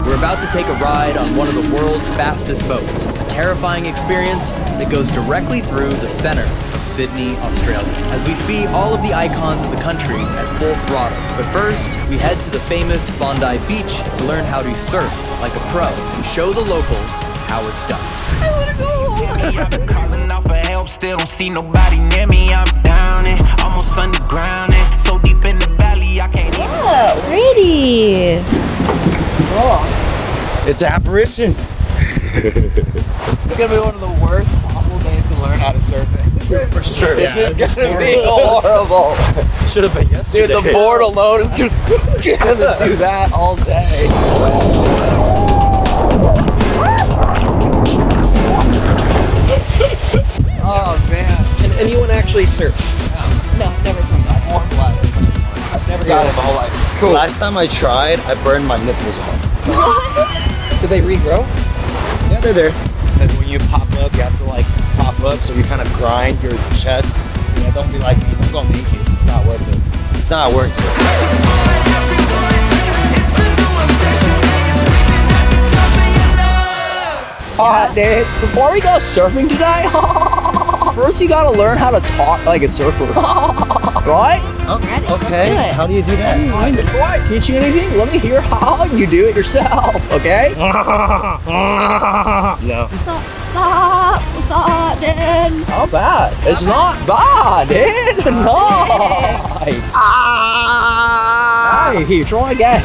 We're about to take a ride on one of the world's fastest boats, a terrifying experience that goes directly through the center of Sydney, Australia, as we see all of the icons of the country at full throttle. But first, we head to the famous Bondi Beach to learn how to surf like a pro and show the locals how it's done. I wanna go! I've been calling out for help, still don't see nobody near me. I'm down and almost underground and so deep in the valley I can't even. Oh, pretty! Oh, it's an apparition. it's gonna be one of the worst awful days to learn how to surf it. For sure. It's gonna be horrible. Should have been yesterday. Dude, the board alone is just gonna do that all day. Oh man. Can anyone actually surf? No, never tried that. I've never got it my whole life. Cool. Last time I tried, I burned my nipples off. Did they regrow? Yeah, they're there. Because when you pop up, you have to like pop up, so you kind of grind your chest. Yeah, don't be like me. Don't go naked. It's not worth it. It's not worth it. Alright, dude. Before we go surfing today, first you gotta learn how to talk like a surfer. Right? Ready? Okay. Let's do it. How do you do that? Before I teach you anything, let me hear how you do it yourself, okay? No. What's up, dude? Not bad. It's not bad, dude. Nice. Hey, try again.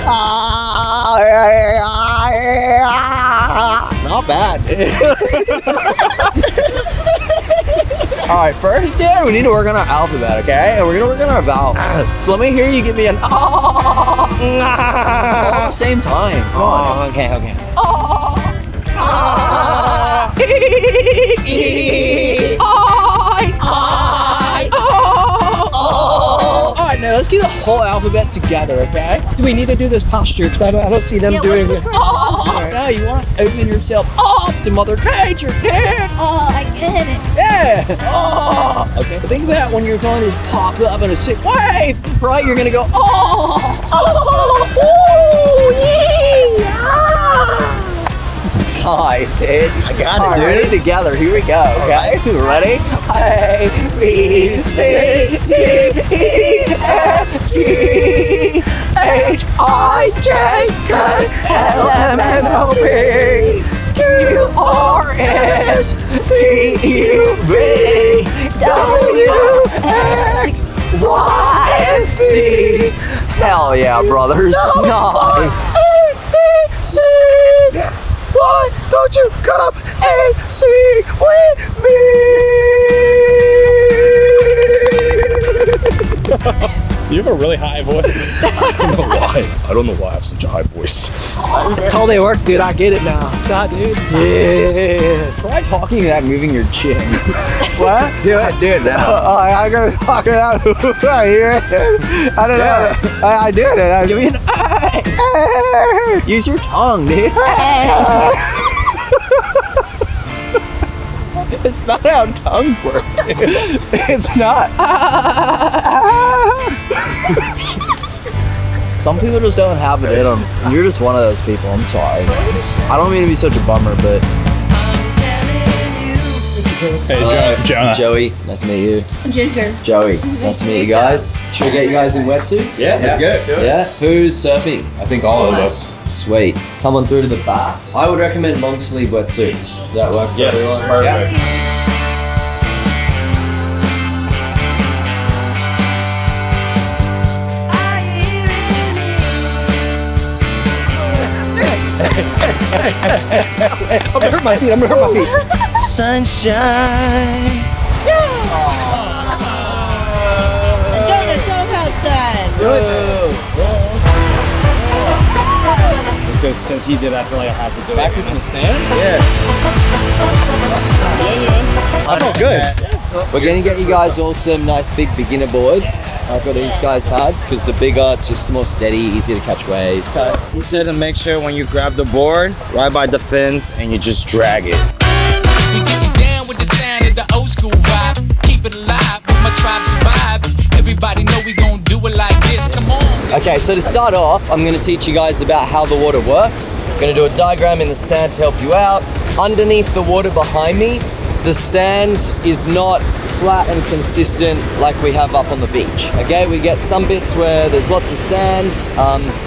Not bad, dude. Alright, first, dude, we need to work on our alphabet, okay? And we're gonna work on our vowels. So let me hear you give me an all at the same time. Come on. Okay. Alright, now let's do the whole alphabet together, okay? Do we need to do this posture? Because I don't see them Yeah, doing what's it. the correct posture? Now you want to open yourself up to Mother Nature, dude! Oh, I get it. Yeah! Okay. But think about when you're going to just pop up in a sick wave, right? You're gonna go, Hi, dude. I got it, All right, dude. ready together. Here we go. Okay, ready? A, B, C, D, E, F, G, H, I, J, K, L, M, N, O, P, Q, R, S, T, U, V, W, X, Y, and Z. Hell yeah, brothers. Nice. C. Why don't you come and sing with me? You have a really high voice. I don't know why I have such a high voice. That's how they work, dude. I get it now. Sad, dude. Yeah. Try talking without moving your chin. What? Do it now. I gotta talk it out right here. I don't know. I did it. Give me an Use your tongue, dude. It's not how tongues work, dude. It's not. Some people just don't have it in them. You're just one of those people. I'm sorry. I don't mean to be such a bummer, but Hey, Jonah. Joey, nice to meet you. Ginger. Joey, nice to meet you guys. Should we get you guys in wetsuits? Yeah, let's go. Yeah? Who's surfing? I think all of us. Sweet. Come on through to the back. I would recommend long sleeve wetsuits. Does that work for Yes, everyone? perfect. I'm gonna hurt my feet. Sunshine. Jonah, show him how it's done. Just because since he did, I feel like I have to do Back it. with the stand? Yeah. I felt good. We're gonna get you guys all some nice big beginner boards like what these guys had, because the bigger, it's just more steady, easy to catch waves. He said to make sure when you grab the board, right by the fins, and you just drag it. We getting down with the sound of the old school vibe. Keep it alive, with my tribe survive. Everybody know we gon' do it like this. Come on. Okay, so to start off, I'm gonna teach you guys about how the water works. I'm gonna do a diagram in the sand to help you out. Underneath the water behind me, the sand is not flat and consistent like we have up on the beach. Okay, we get some bits where there's lots of sand,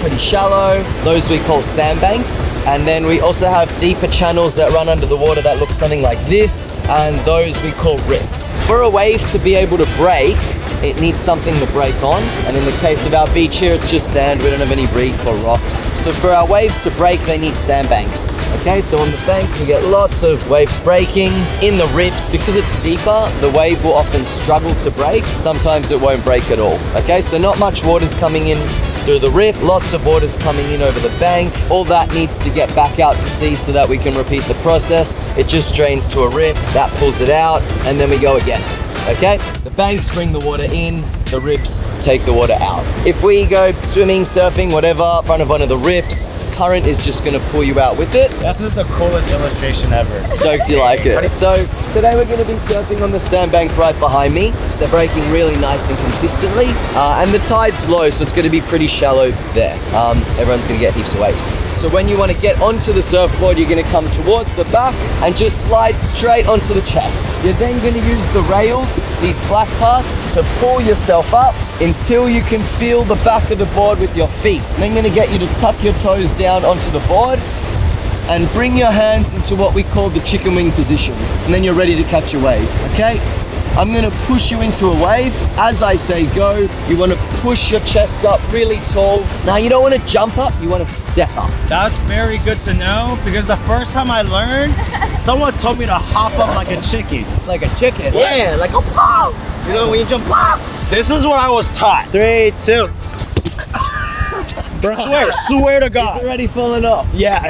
pretty shallow. Those we call sandbanks. And then we also have deeper channels that run under the water that look something like this, and those we call rips. For a wave to be able to break, it needs something to break on. And in the case of our beach here, it's just sand. We don't have any reef or rocks. So for our waves to break, they need sandbanks. Okay, so on the banks, we get lots of waves breaking. In the rips, because it's deeper, the wave will often struggle to break. Sometimes it won't break at all. Okay, so not much water's coming in through the rip, lots of water's coming in over the bank. All that needs to get back out to sea so that we can repeat the process. It just drains to a rip, that pulls it out, and then we go again. Okay, the banks bring the water in, the rips take the water out. If we go swimming, surfing, whatever, in front of one of the rips, current is just gonna pull you out with it. This is the coolest illustration ever. Stoked you like it. So today we're gonna be surfing on the sandbank right behind me. They're breaking really nice and consistently, and the tide's low, so it's gonna be pretty shallow there. Everyone's gonna get heaps of waves. So when you wanna get onto the surfboard, you're gonna come towards the back and just slide straight onto the chest. You're then gonna use the rails, these black parts, to pull yourself up until you can feel the back of the board with your feet. And then gonna get you to tuck your toes down onto the board and bring your hands into what we call the chicken wing position. And then you're ready to catch a wave, okay? I'm gonna push you into a wave. As I say go, you wanna push your chest up really tall. Now you don't wanna jump up, you wanna step up. That's very good to know, because the first time I learned, someone told me to hop up like a chicken. Like a chicken. Yeah, like a pop. You know, when you jump pop. This is what I was taught. 3, 2. Bro, swear to God. It's already fallen off. Yeah.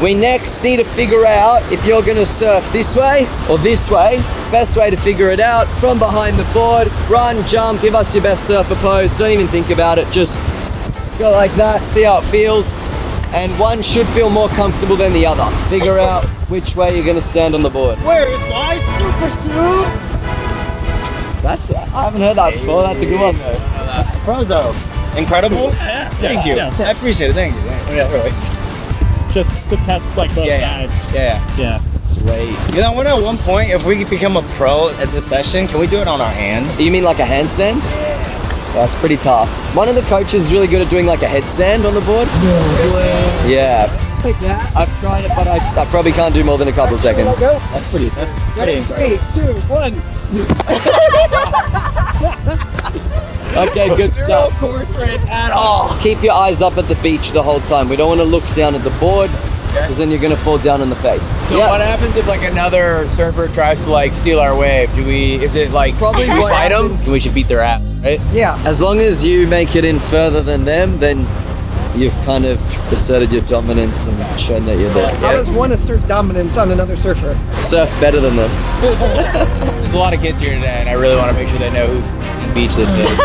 We next need to figure out if you're gonna surf this way or this way. Best way to figure it out, from behind the board, run, jump, give us your best surfer pose. Don't even think about it, just go like that, see how it feels. And one should feel more comfortable than the other. Figure out which way you're gonna stand on the board. Where is my super suit? I haven't heard that before, that's a good one though. Prozo. Incredible. Thank you. Yeah. I appreciate it. Thank you. Yeah, right. Just to test like both sides. Yeah. Sweet. You know, we're at one point, if we become a pro at this session, can we do it on our hands? You mean like a handstand? That's pretty tough. One of the coaches is really good at doing like a headstand on the board. Yeah. Like that. I've tried it, but I probably can't do more than a couple of seconds. That's pretty incredible. 3, 2, 1. Okay, good stuff. At all. Keep your eyes up at the beach the whole time. We don't want to look down at the board, because then you're going to fall down on the face. So what happens if like another surfer tries to like steal our wave? Is it like Probably we what fight them? happened- We should beat their ass, right? Yeah. As long as you make it in further than them, then you've kind of asserted your dominance and shown that you're there. How does one assert dominance on another surfer? Surf better than them. There's a lot of kids here today, and I really want to make sure they know who beach this is.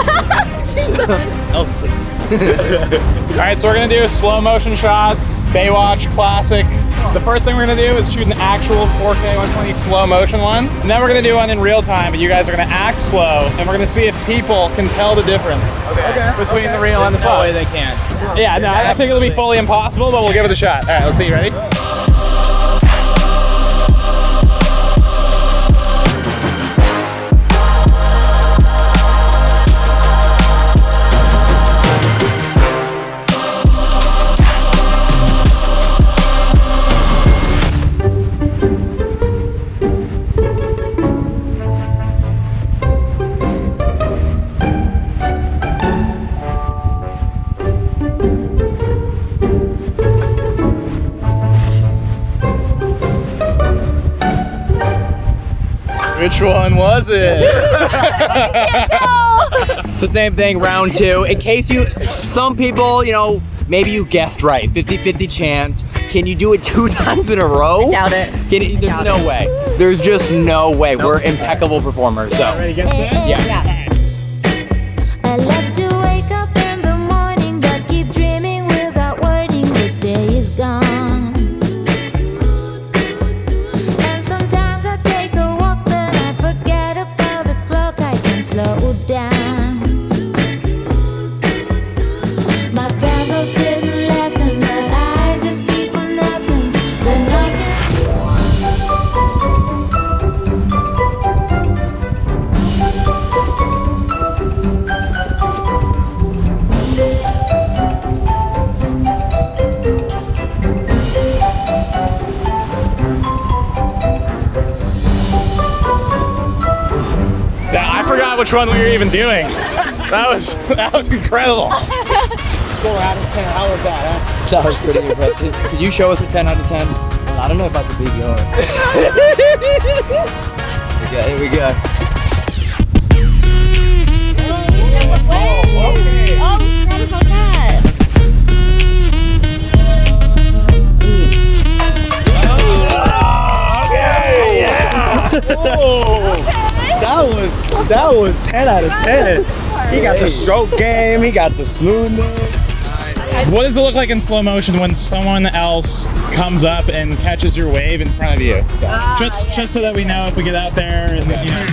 All right, so we're gonna do slow motion shots, Baywatch classic. The first thing we're gonna do is shoot an actual 4K 120 slow motion one, and then we're gonna do one in real time. And you guys are gonna act slow, and we're gonna see if people can tell the difference between the real and the slow. No way they can. Yeah, no, I think it'll be fully impossible, but we'll give it a shot. All right, let's see. You ready? Which one was it? It's the same thing, round two. In case some people, maybe you guessed right, 50-50 chance. Can you do it 2 times in a row? Doubt it. There's no way. There's just no way. We're impeccable performers, so. Ready, get set? Yeah. I love to wake up in the morning, but keep dreaming without wording. The day is gone. And sometimes I take a walk, but I forget about the clock. I can slow down. which one we were even doing. That was incredible. Score out of 10. How was that, huh? That was pretty impressive. Could you show us a 10 out of 10? I don't know if I could beat yours. Okay, here we go. Oh, forgot about that. That was 10 out of 10. He got the stroke game. He got the smoothness. What does it look like in slow motion when someone else comes up and catches your wave in front of you? Just so that we know if we get out there and you know.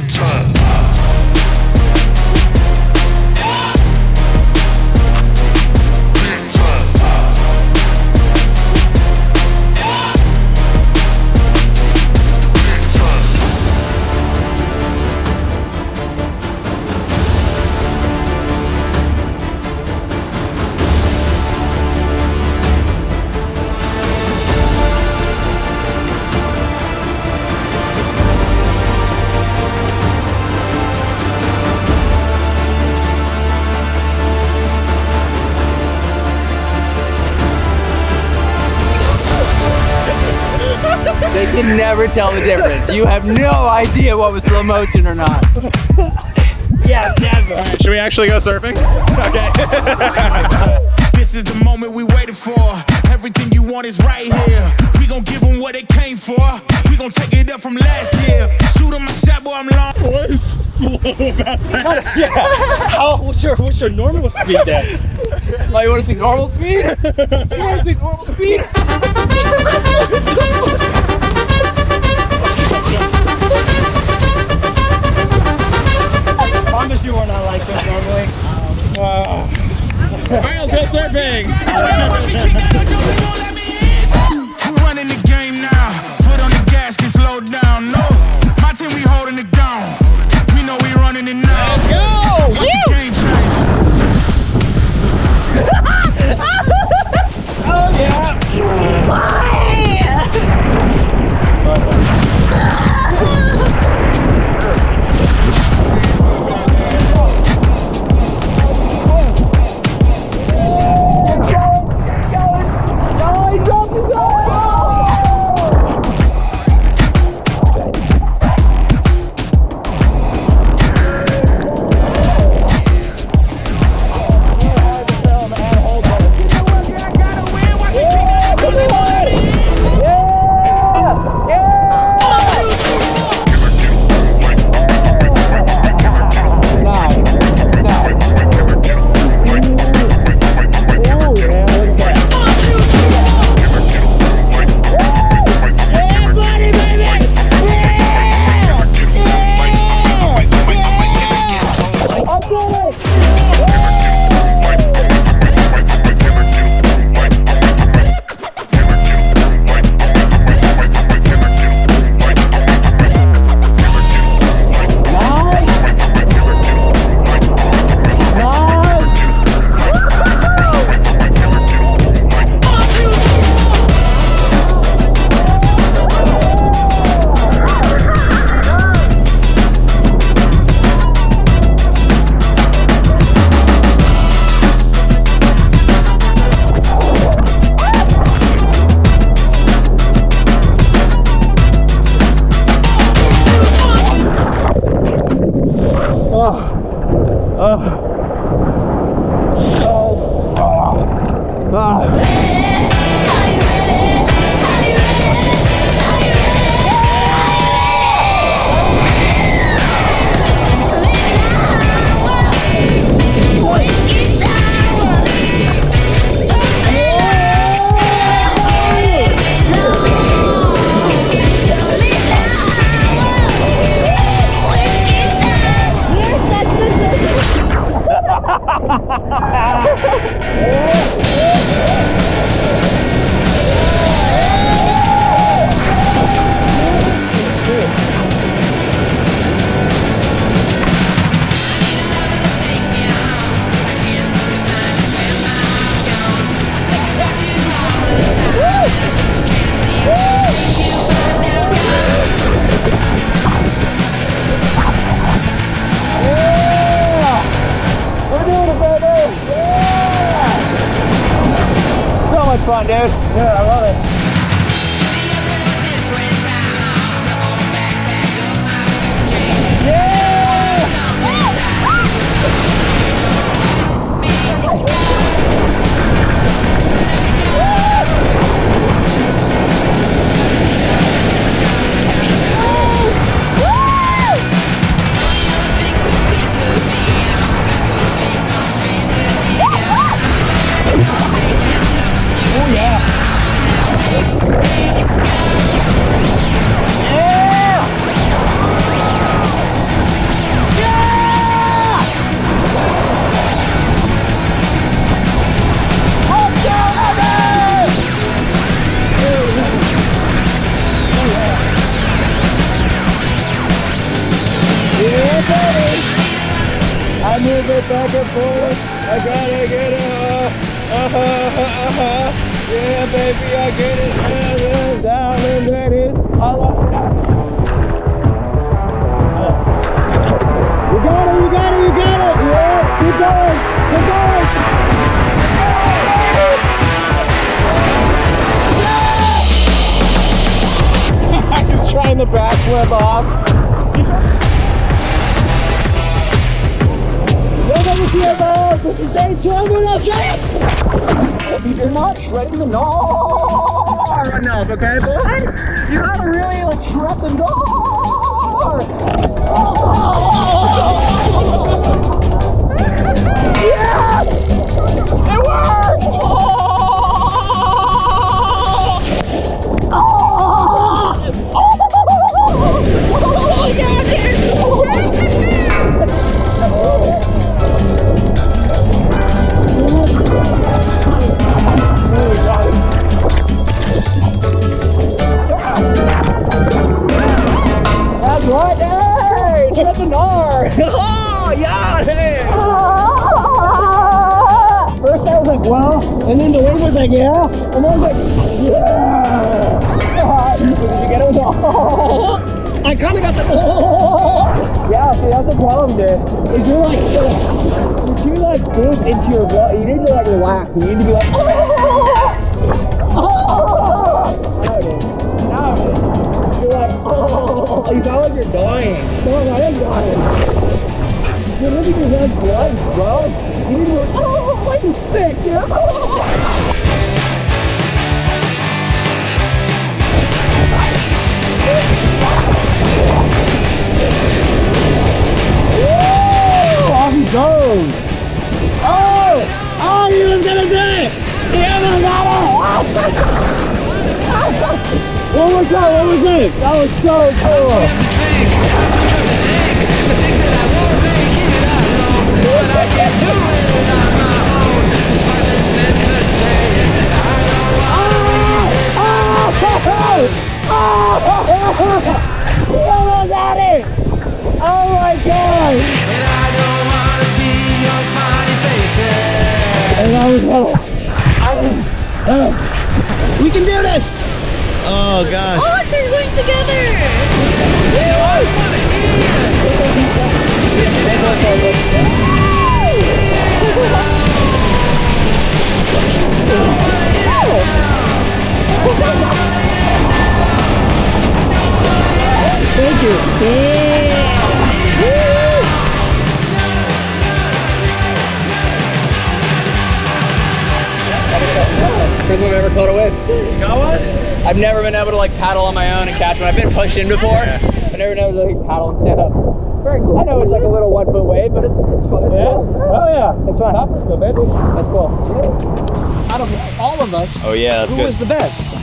They can never tell the difference. You have no idea what was slow motion or not. Yeah, never. All right, should we actually go surfing? Okay. This is the moment we waited for. Everything you want is right here. We gon' give them what they came for. We gon' take it up from last year. Shoot 'em a shot, boy, I'm long. What is slow about that? What's your normal speed then? Oh, you want to see normal speed? You want to see normal speed? I promise you we're not like this normally. All right, let's go surfing. We running the game now. Foot on the gas, get slowed down. No, my team, we holding it down. We know we running it now. Let's go. Watch the game change. Oh yeah. much fun, dude. Yeah, I love it. I move it back and forth. I gotta get it. Yeah, baby, I get it. Down and get it. I love it. You got it, you got it, you got it. Yeah, keep going, keep going. I'm just trying to backflip off. This is day 2 of the You're not shredding the gnar enough, okay, boy? You gotta really like shred the gnar. Yeah! It worked! Yeah, dude! That's right, hey! Shred the gnar! Oh, yeah, hey! First I was like, well, and then the wave was like, yeah, and then I was like, yeah! Did you get it? Oh! I kind of got the oh! Yeah, see, that's the problem, dude. If you're like, if you like dig into your blood, you need to like relax. You need to be like, oh! Oh! Now, dude. You're like, oh! You sound like you're dying. No, I am dying. You're living your red blood, bro. You need to be like, oh, like you sick, dude. Off he goes. Oh! Oh, he was gonna do it! He almost got it! One more time, one more time! That was so cool! He almost got it! Oh my god! And we can do this! Oh gosh. Oh, they're going together! Thank you. Yeah. First time I've ever caught a wave. Got one? I've never been able to like paddle on my own and catch one. I've been pushed in before. I've never been able to like paddle and stand up. Very cool. I know it's like a little 1 foot wave, but it's fun. Yeah? Oh yeah. It's fun. That's cool. Out of all of us, Oh yeah, that's who good. was the best?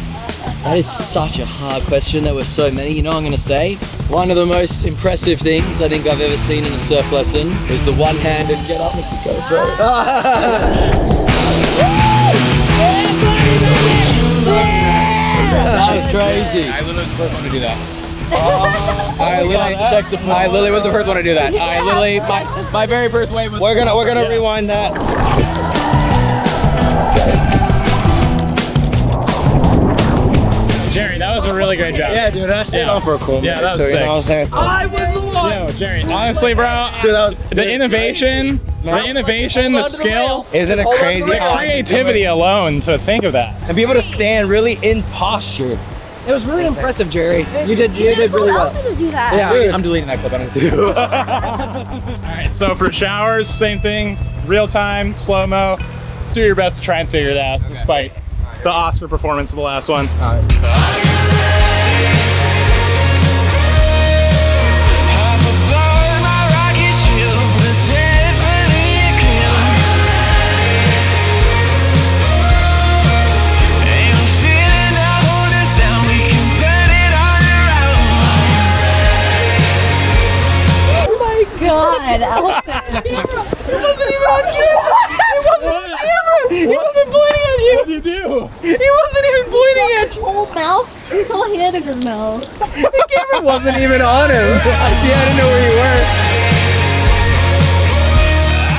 That is such a hard question. There were so many. You know what I'm going to say? One of the most impressive things I think I've ever seen in a surf lesson was the one-handed get up with the GoPro. That was crazy. I literally was the first one to do that. I literally was the first one to do that. I literally, my very first wave was. We're gonna rewind that. Jerry, that was a really great job. Yeah, dude, I stayed on for a cool minute. Yeah, that was sick. You know what I'm saying? Yo, Jerry, honestly, bro, Dude, that was the innovation, The innovation, the skill, Isn't it crazy? the creativity alone to think of that. And be able to stand really in posture. It was really impressive, Jerry. You did You should have really told well. Elsa to do that. Yeah. Dude, I'm deleting that clip. I don't do All right, so for showers, same thing, real time, slow-mo. Do your best to try and figure it out, despite the Oscar performance of the last one. God, Elsa. He wasn't pointing at you. What did you do? He wasn't even pointing at His whole mouth, his whole hand in her mouth. you. The camera wasn't even on him. Yeah, I didn't know where you were.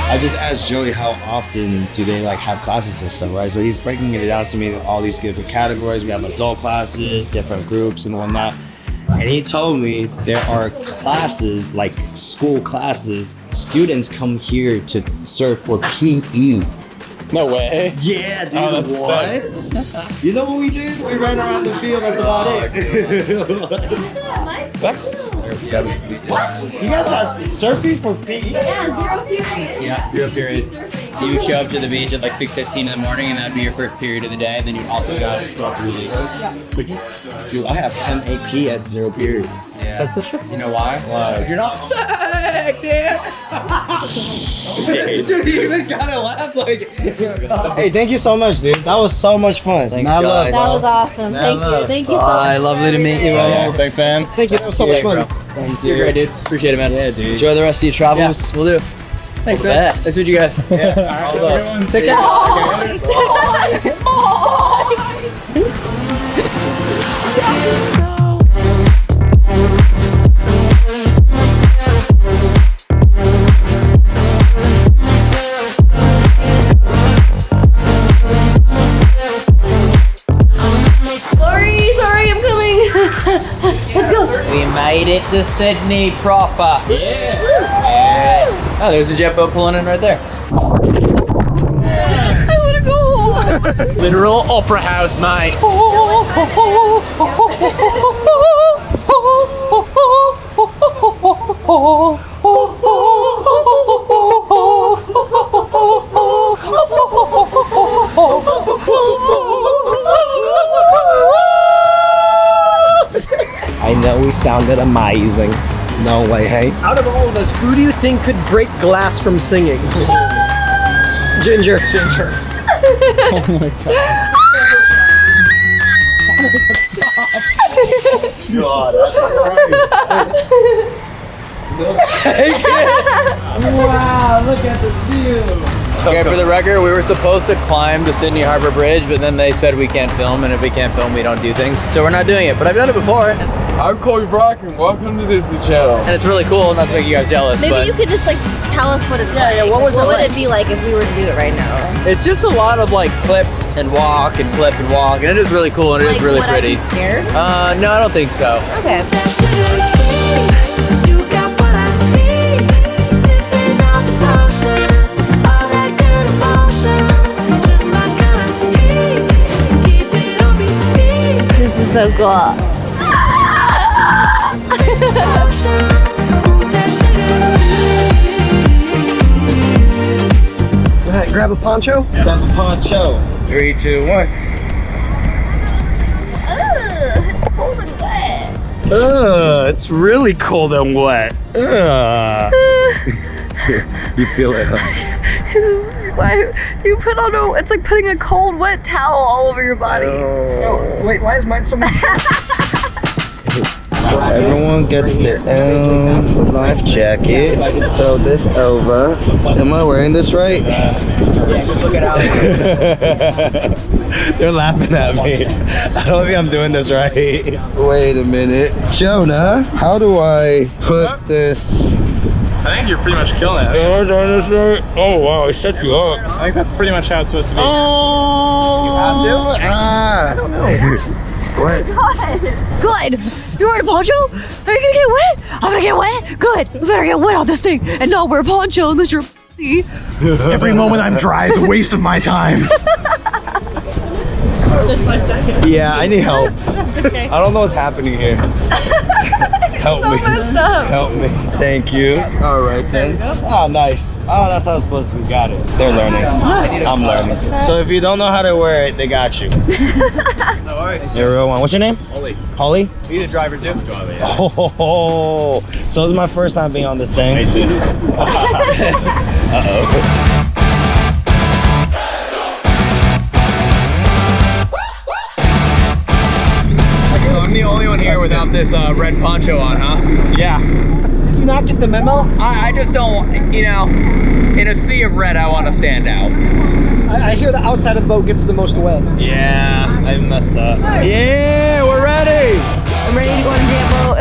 I just asked Joey how often do they like have classes and stuff, right? So he's breaking it down to me, all these different categories. We have adult classes, different groups and whatnot. And he told me there are classes, like school classes, students come here to serve for PE. No way. Yeah, dude, Oh, that's what? You know what we did? We ran around the field, that's about it. That's What? You guys have surfing for PE? Yeah, 0 period. Yeah, 0 period. You would show up to the beach at like 6:15 in the morning, and that'd be your first period of the day. And then you also got to scroll through the. Dude, I have 10 AP at 0 period. Yeah. That's such a. You know why? Why? You're not sick, dude. Dude, he even kind of laughed like. Hey, thank you so much, dude. That was so much fun. Thanks, Mad guys. love, That bro. was awesome. Thank love. you. Thank you so Bye, much. lovely to meet you, everything. man. Thanks, man. Thank you. That was so much fun. Thank You're great, dude. Appreciate it, man. Yeah, dude. Enjoy the rest of your travels. We'll do. Thanks, The man. best. Nice to meet you guys. All right, have a good one. Take care. Sorry, I'm coming. Let's go. We made it to Sydney proper. Yeah. Oh, there's a jet boat pulling in right there. I want to go home. Literal opera house, mate. I know we sounded amazing. No way, hey? Out of all of us, who do you think could break glass from singing? Ginger. Oh my god. Wow, look at this view. Okay, for the record, we were supposed to climb the Sydney Harbour Bridge, but then they said we can't film, and if we can't film, we don't do things. So we're not doing it, but I've done it before, and I'm Corey Brock and welcome to Disney Channel. it's really cool, not to make you guys jealous, Maybe but you could just like tell us what it's like. yeah, what was it would like? it be like if we were to do it right now? it's just a lot of like clip and walk and clip and walk, and it is really cool, and it is Like, really would I pretty. be scared? No, I don't think so. Okay. This is so cool. Go ahead, grab a poncho. That's a poncho. 3, 2, 1. Cold and wet. It's really cold and wet. You feel it, huh? Why you put on a? It's like putting a cold, wet towel all over your body. Oh, wait, why is mine so much? Everyone gets their own life jacket. Throw this over. Am I wearing this right? They're laughing at me. I don't think I'm doing this right. Wait a minute. Jonah, how do I put this? I think you're pretty much killing it. Oh wow, I set you up. I think that's pretty much how it's supposed to be. You have to? I don't know. What? Good. You're wearing a poncho? Are you gonna get wet? I'm gonna get wet. Good. You better get wet on this thing and not wear a poncho unless you're See? Every moment I'm dry is a waste of my time. Yeah, I need help. Okay. I don't know what's happening here. Help So me. messed up. Help me. Thank you. All right then. Oh, nice. Oh, that's how it's supposed to be. Got it. They're learning. I'm learning. So if you don't know how to wear it, they got you. No worries. You're a real one. What's your name? Holly. Holly? You the driver too? Oh, so this is my first time being on this thing. Uh-oh. I'm the only one here without this red poncho on, huh? Yeah. Did you not get the memo? I just don't, you know, in a sea of red, I want to stand out. I hear the outside of the boat gets the most wet. Yeah, I messed up. Yeah, we're ready. I'm ready to go on the damn boat.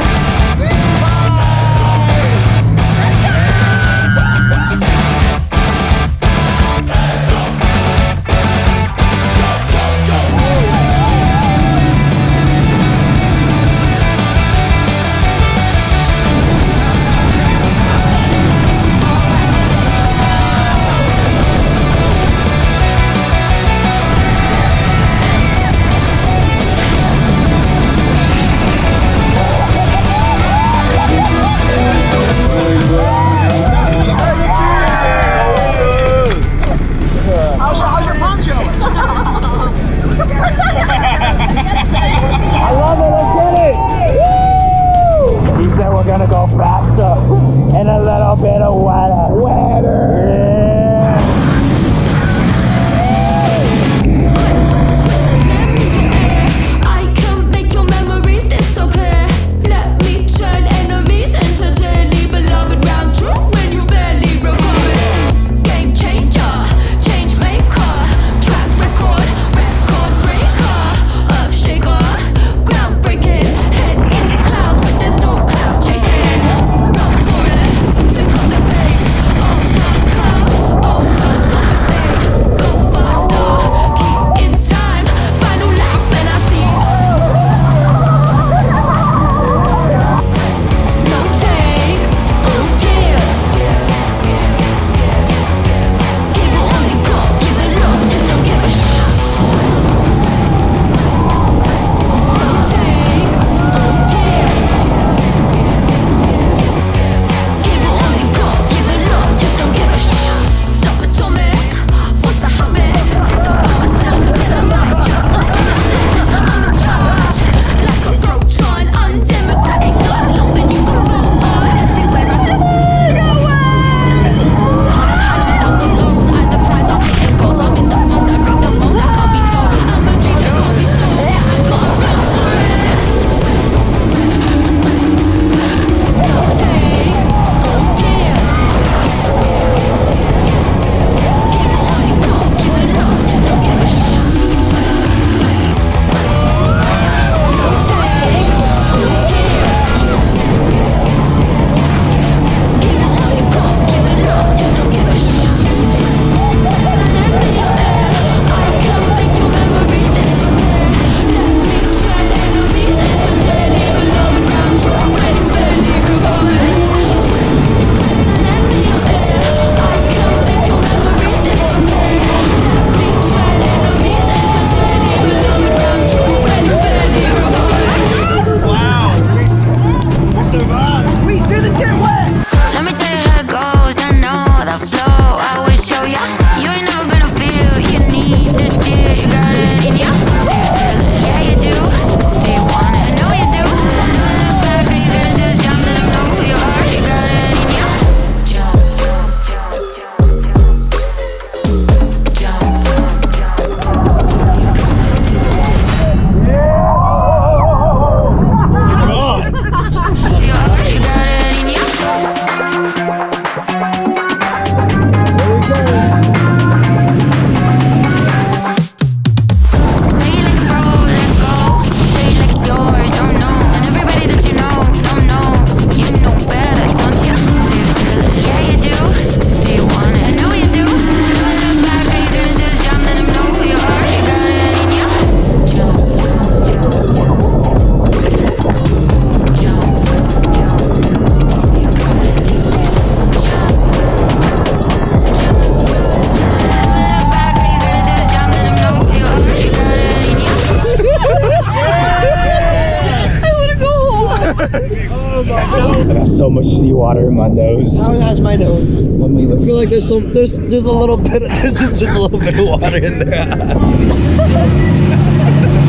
much seawater in my nose. How has my nose? I mean, I feel like there's a little bit of, there's just a little bit of water in there.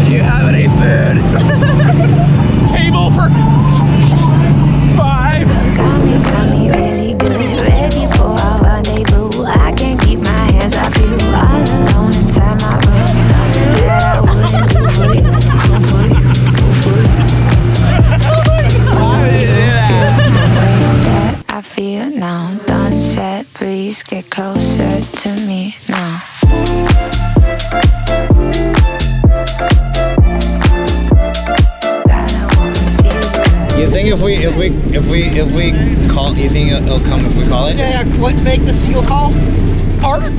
Do you have any food? Table for 5. Got me really good, ready for our rendezvous. I can't keep my hands off you, all alone inside my room. Nothing that I wouldn't do for you, for you, for you. I feel now, done set, breeze, get closer to me now. You think if we call, you think it'll come if we call it? Yeah, what make the seal call? Art.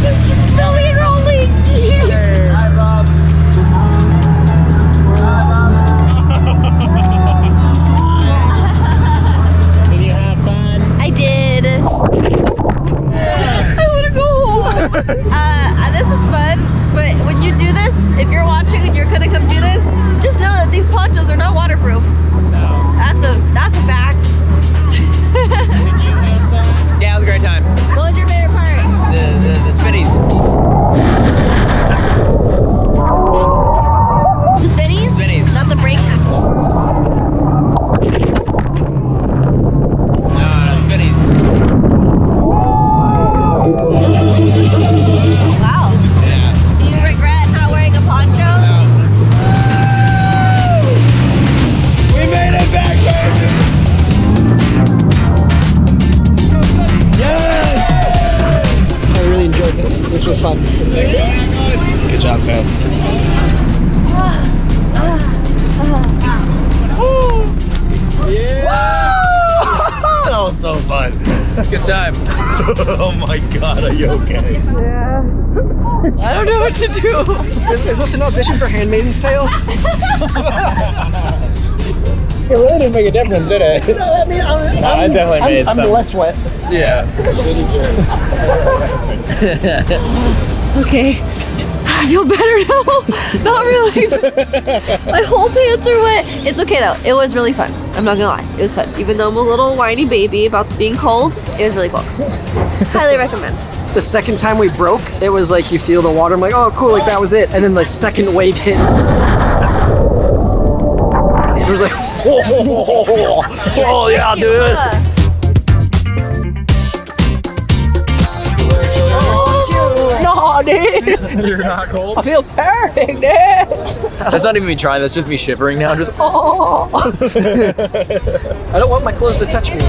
Just really rolling. Hi, Bob. Did you have fun? I did. I want to go home. This is fun, but when you do this, if you're watching and you're gonna come do this, just know that these ponchos are not waterproof. No. That's a fact. Yeah, it was a great time. What was your favorite part? The spinnies. The spinnies? Spinnies. Not the break. No, spinnies. Wow. Yeah. Do you regret not wearing a poncho? We made it back, baby! I really enjoyed this. This was fun. Good job, fam. That was so fun. Good time. Oh my god, are you okay? I don't know what to do. Is this an audition for Handmaid's Tale? It really didn't make a difference, did it? I mean, I definitely made I'm some. less wet. Yeah. Okay. I feel better now. Not really. My whole pants are wet. It's okay though. It was really fun. I'm not gonna lie. It was fun. Even though I'm a little whiny baby about being cold, it was really cool. Highly recommend. The second time we broke, it was like you feel the water. I'm like, oh, cool, like that was it. And then the second wave hit. It was like, Oh yeah, dude. no, dude. You're not cold? I feel perfect, dude. That's not even me trying, that's just me shivering now. Just Oh. I don't want my clothes to touch me.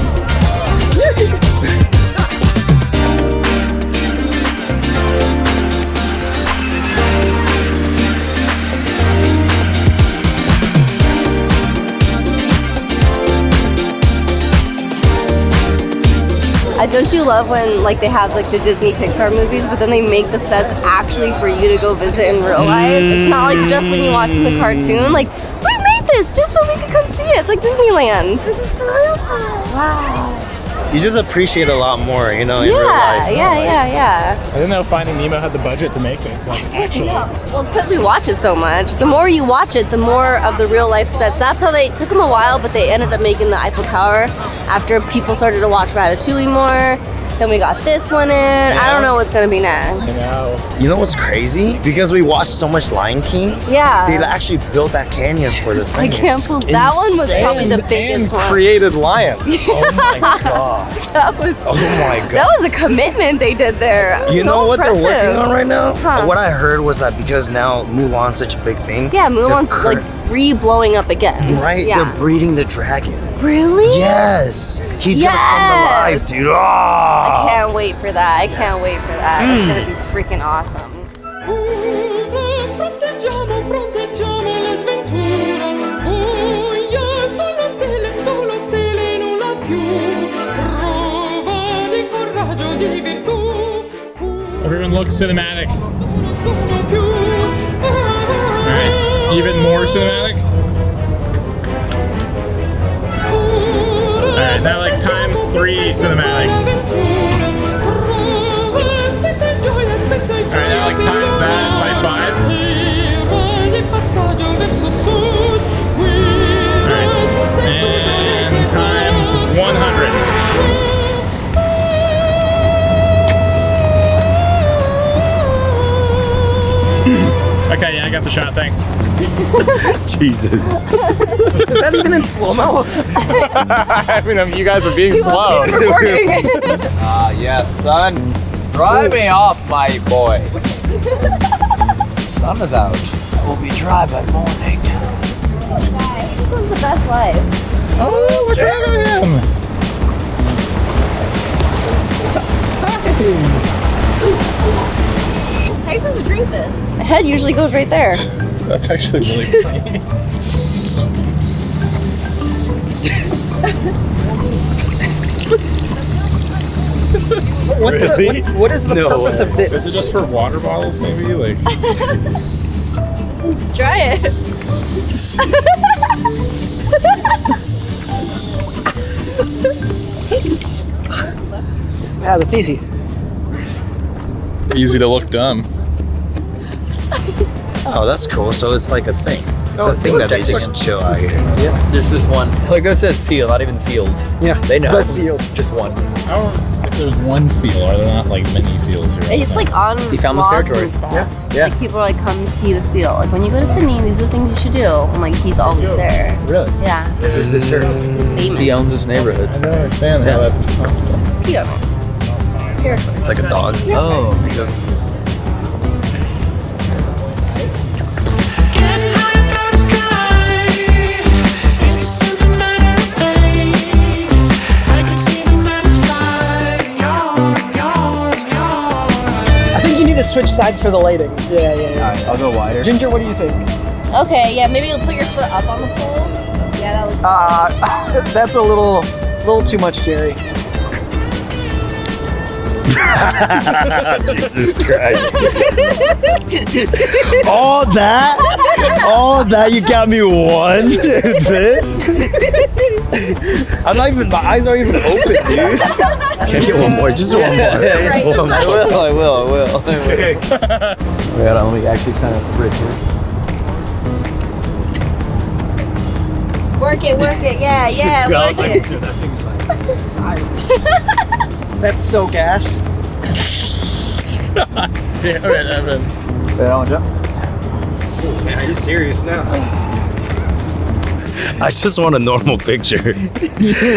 Don't you love when like they have like the Disney Pixar movies, but then they make the sets actually for you to go visit in real life? It's not like just when you watch the cartoon. Like, we made this just so we could come see it. It's like Disneyland. This is for real. Wow. You just appreciate a lot more, you know, in real life. Yeah. I didn't know Finding Nemo had the budget to make this, like, actually. Well, it's because we watch it so much. The more you watch it, the more of the real life sets. That's how they took them a while, but they ended up making the Eiffel Tower after people started to watch Ratatouille more. Then we got this one in. I don't know what's gonna be next. You know what's crazy? Because we watched so much Lion King. Yeah. They actually built that canyon for the thing. I can't believe that one was probably the biggest one. Created lions. Oh my god. That was. Oh my god. That was a commitment they did there. You know what impressive. they're working on right now? Huh. What I heard was that because now Mulan's such a big thing. Yeah, Mulan's like re-blowing up again. Right? Yeah. They're breeding the dragon. Really? Yes. He's gonna come to life, dude. Oh. I can't wait for that. I can't wait for that. It's gonna be freaking awesome. Fronteggiamo la sventura. Voglia solo stelle nulla più. Prova di coraggio, di virtù. Everyone looks cinematic. Alright, even more cinematic. Alright, now like times 3 cinematic. Alright, now like times that by 5. Okay, yeah, I got the shot. Thanks. Jesus. Is that even in slow-mo? I mean, you guys are being slow. Yes, son. Drive me off, my boy. Sun is out. We'll be dry by morning. This one's the best life. Oh, what's wrong with him? How are you supposed to drink this? My head usually goes right there. That's actually really funny. What is the purpose of this? Is it just for water bottles, maybe? Like, Try it. Yeah, that's easy. easy to look dumb. Oh, that's cool. So it's like a thing. It's a thing that they just chill out here. Yeah. There's this one. Like I said, seal, not even seals. Yeah. They know. The seal. Just one. If there's one seal, are there not like many seals here? It's like on He found this vlogs territory. and stuff. Yeah. Like people are like, come see the seal. Like when you go to Sydney, these are the things you should do. And like he's always there. Really? Yeah. This is his turf. He's famous. He owns this neighborhood. I don't understand how that's possible. He don't know. It's his territory. It's like a dog. Oh. It goes. To switch sides for the lighting. Yeah. Alright, I'll go wider. Ginger, what do you think? Okay, yeah, maybe you'll put your foot up on the pole. Yeah, that looks That's a little too much, Jerry. Jesus Christ. all that, you got me one. This? I'm not even, my eyes aren't even open, dude. Can I get one more? Just one more. Right. I will. Wait, let me actually sign up the bridge here. Work it, yeah, work it. That's so gas. Damn it, Evan. Wait, I want to jump. Oh, man, are you serious now? I just want a normal picture.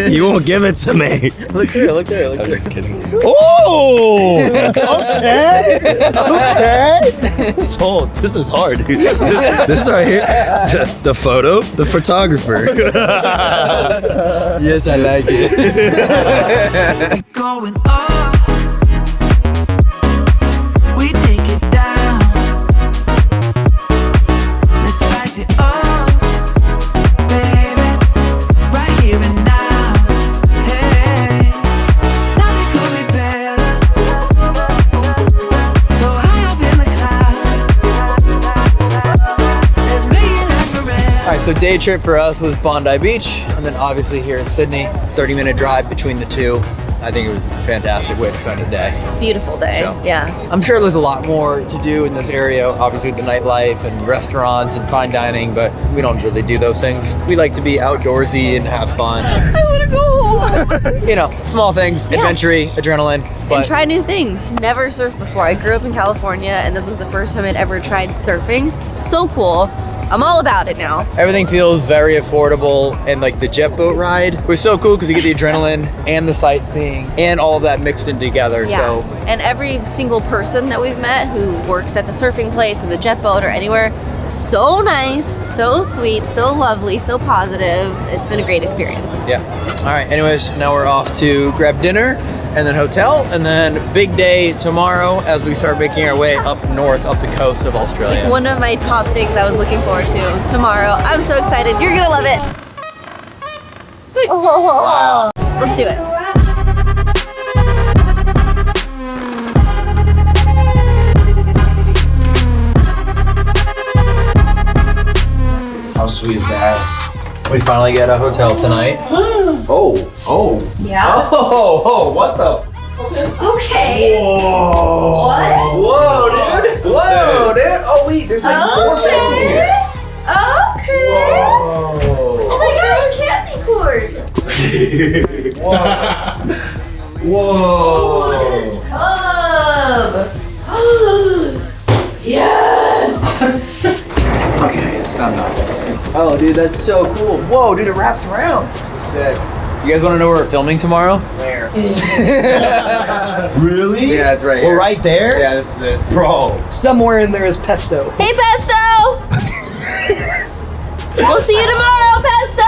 You won't give it to me. Look there. I'm just kidding. Oh! Okay. So, this is hard, dude. This right here. The photo, the photographer. Yes, I like it. Going up, we take it down. Let's spice it up, baby, right here and now. Hey, nothing could be better. So high up in the clouds, let's make it last forever. Alright, so day trip for us was Bondi Beach, and then obviously here in Sydney, 30-minute drive between the two. I think it was a fantastic way to spend a day. Beautiful day, So, yeah. I'm sure there's a lot more to do in this area, obviously the nightlife and restaurants and fine dining, but we don't really do those things. We like to be outdoorsy and have fun. I want to go home. You know, small things, adventure-y, adrenaline. But And try new things. Never surfed before. I grew up in California, and this was the first time I'd ever tried surfing. So cool. I'm all about it now. everything feels very affordable, and like the jet boat ride was so cool because you get the adrenaline and the sightseeing and all of that mixed in together. Yeah. So And every single person that we've met who works at the surfing place or the jet boat or anywhere, so nice, so sweet, so lovely, so positive. It's been a great experience. yeah. All right. Anyways, now we're off to grab dinner and then hotel, and then big day tomorrow as we start making our way up north, up the coast of Australia. One of my top things I was looking forward to tomorrow. I'm so excited. You're gonna love it. Wow. Let's do it. How sweet is the ass? We finally get a hotel tonight. Oh. Yeah. Oh, what the? Okay. Whoa. What? Whoa, dude. Whoa, dude. Oh, wait, there's like 4 beds in here. Okay. Oh my gosh, candy cord. Whoa. Look at this tub. Yes. Oh, dude, that's so cool. Whoa, dude, it wraps around. Sick. You guys want to know where we're filming tomorrow? Where? Really? Yeah, it's right We're here. right there? Yeah, this is it. Bro. Somewhere in there is pesto. Hey, Pesto! We'll see you tomorrow, Pesto!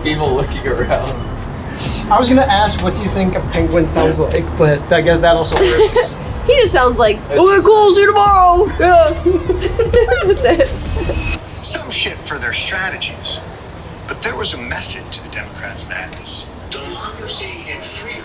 People looking around. I was gonna ask, what do you think a penguin sounds like? But I guess that also works. He just sounds like, okay, cool, see you tomorrow. Yeah. That's it. Some shit for their strategies. But there was a method to the Democrats' madness. Democracy and freedom